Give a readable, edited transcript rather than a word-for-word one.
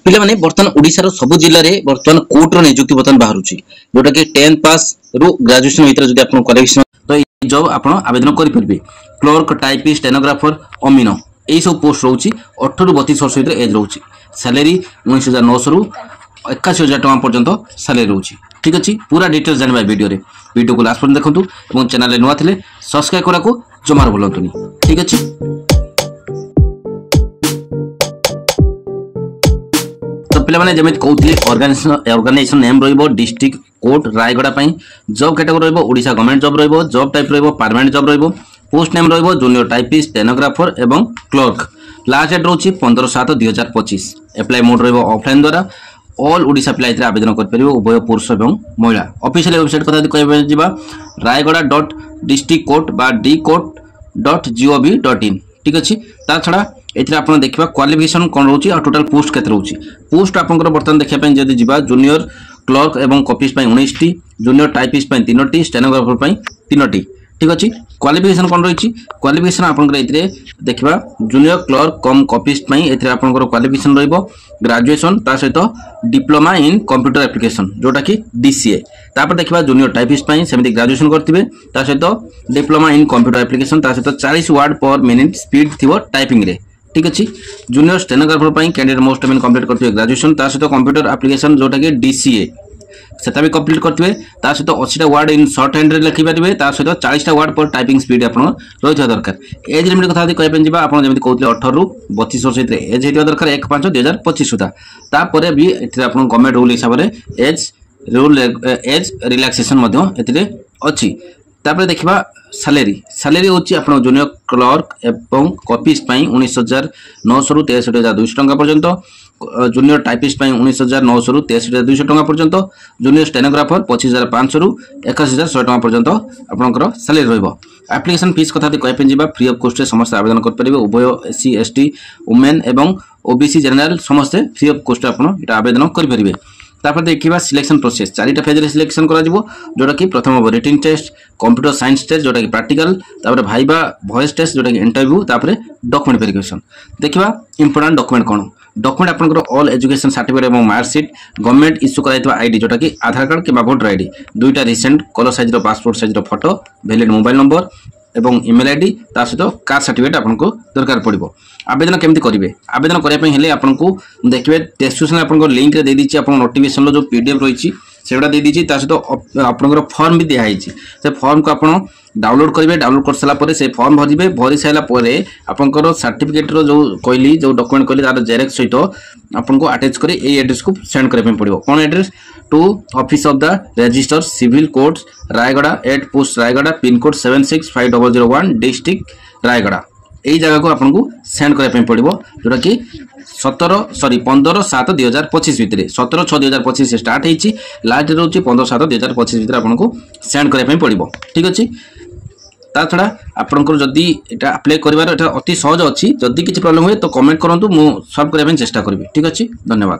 पिला माने वर्तमान ओडिसा रो सब जिल्ला रे वर्तमान कोर्ट रो नियुक्ति वर्तमान बाहरुची जोटा कि 10 पास रो ग्रेजुएशन भीतर जदि आपण क्वालिफिकेशन तो ए जॉब आपण आवेदन करि परबे। क्लर्क टाइपिस्ट स्टेनोग्राफर अमीनो एई सब पोस्ट रहउची 18 रु 32 वर्ष भीतर एज रहउची। सैलरी 19900 रु 81000 टका पर्यंत सैलरी रहउची। ठीक अछि पूरा डिटेल्स जानबा वीडियो को लास्ट पर्यंत देखंतु एवं चैनल रे नुवा थिले सब्सक्राइब करा को जमार भूलंतुनी। ठीक अछि पिला माने जमित कहउतली ऑर्गेनाइजेशन नेम रहइबो डिस्ट्रिक्ट कोर्ट रायगड़ा पई। जॉब कैटेगरी रहइबो ओडिसा गवर्नमेंट जॉब रहइबो। जॉब टाइप रहइबो परमानेंट जॉब रहइबो। पोस्ट नेम रहइबो जूनियर टाइपिस्ट स्टेनोग्राफर एवं क्लर्क। लास्ट डेट रहउची 15/7/2025। अप्लाई मोड रहइबो ऑफलाइन द्वारा। ऑल ओडिसा पिला इतरे आवेदन कर परिबो उभय पुरुष एवं महिला। ऑफिशियल वेबसाइट कथा कहबे जिबा raigada.districtcourt बा dcourt.gov.in। ठीक अछि ता छडा एथरा आपण देखिबा क्वालिफिकेशन कोन रहउची आ टोटल पोस्ट केते रहउची। पोस्ट आपनकर बर्तन देखिया पय जदी जिबा जूनियर क्लर्क एवं कॉपीस्ट पय 19 टी, जूनियर टाइपिस्ट पय 3 टी, स्टेनोग्राफर पय 3 टी। ठीक अछि क्वालिफिकेशन कोन रहिची क्वालिफिकेशन आपनकर इतरे देखिबा जूनियर क्लर्क कम कॉपीस्ट पय एथरा आपनकर क्वालिफिकेशन रहइबो ग्रेजुएशन ता सहित डिप्लोमा इन कंप्यूटर एप्लीकेशन जोटा कि डीसीए। तापर देखिबा जूनियर टाइपिस्ट पय सेमिति ग्रेजुएशन करथिबे ता सहित डिप्लोमा इन कंप्यूटर एप्लीकेशन ता सहित 40 वर्ड पर मिनिट स्पीड थिबो टाइपिंग रे। ठीक अछि जूनियर स्टेनोग्राफर पय कैंडिडेट मोस्ट मेन कंप्लीट करथिबे ग्रेजुएशन ता सहित कंप्यूटर एप्लीकेशन जोटा कि डीसीए सेटा भी कंप्लीट करथिबे ता सहित 80 टा वर्ड इन शॉर्ट हैंड रे लिखि परिबे ता सहित 40 टा वर्ड पर टाइपिंग स्पीड आपण रहिथा दरकार। एज लिमिट कथा कहै पेन जिबा आपण जेमिति कहउतले 18 रु 32 वर्ष इतरे एज हेतिबा दरकार 1/5/2025 सुधा। ता परे भी इतरे आपण गवर्नमेंट रूल हिसाब रे एज रिलैक्सेशन मध्ये इतरे अछि। तापर देखिबा सैलरी होची आपण जूनियर क्लर्क एवं कॉपीस्ट पय 19900 रु 63200 टका पर्यंत, जूनियर टाइपिस्ट पय 19900 रु 63200 टका पर्यंत, जूनियर स्टेनोग्राफर 25500 रु 21100 टका पर्यंत आपनकर सैलरी रहइबो। एप्लीकेशन फीस कथा कहै पे जिबा फ्री ऑफ कॉस्ट रे समस्त आवेदन कर परिबे उभय एससी एसटी वुमेन एवं ओबीसी जनरल समस्त फ्री ऑफ कॉस्ट आपण एटा आवेदन कर परिबे। तापर देखिबा सिलेक्शन प्रोसेस 4टा फेज रे सिलेक्शन करा जिवो जोटा कि प्रथम written test, computer science test जोटा कि प्रैक्टिकल, तापर भाइबा वॉइस टेस्ट जोटा कि इंटरव्यू, तापर डॉक्यूमेंट वेरिफिकेशन। देखिबा इंपोर्टेंट डॉक्यूमेंट कोन डॉक्यूमेंट आपनकर ऑल एजुकेशन सर्टिफिकेट एवं मार्कशीट, गवर्नमेंट इश्यू कराइतबा आईडी जोटा कि आधार कार्ड किबा वोटर आईडी, दुईटा रिसेंट कलर साइज रो पासपोर्ट साइज रो फोटो, वैलिड मोबाइल नंबर एवं ईमेल आईडी ता सहित कास्ट सर्टिफिकेट आपनको दरकार पड़िबो। आवेदन केमति करिवे आवेदन करिया पय हेले आपनको देखिबे डिस्क्रिप्शन आपनको लिंक रे दे दिछि आपन नोटिफिकेशन लो जो पीडीएफ रहिछि सेडा दे दिछि ता सहित आपनकर फॉर्म भी दिया हिछि। से फॉर्म को आपन डाउनलोड करिवे। डाउनलोड कर सला परे से फॉर्म भरिबे। भरि साइला परे आपनकर सर्टिफिकेट रो जो कहली जो डॉक्यूमेंट कहली तार जेरॉक्स सहित आपनको अटैच करी ए एड्रेस को सेंड करे पे पड़िबो। कोन address to office of the register civil courts Rayagada 8 post Rayagada pin code 765001 district Rayagada एई जगह को आपनको सेंड करे पे पड़िबो जोटा कि 15/7/2025 भितरे 17/6/2025 से स्टार्ट हेछि लास्ट डेट होछि 15/7/2025 भितरे आपनको सेंड करे पे पड़िबो। ठीक अछि ता छडा आपनकर जदी एटा अप्लाई करबार एटा अति सहज अछि। जदी किछि प्रॉब्लम होय तो कमेंट करंतु मु सॉल्व करे पे चेष्टा करबी। ठीक अछि धन्यवाद।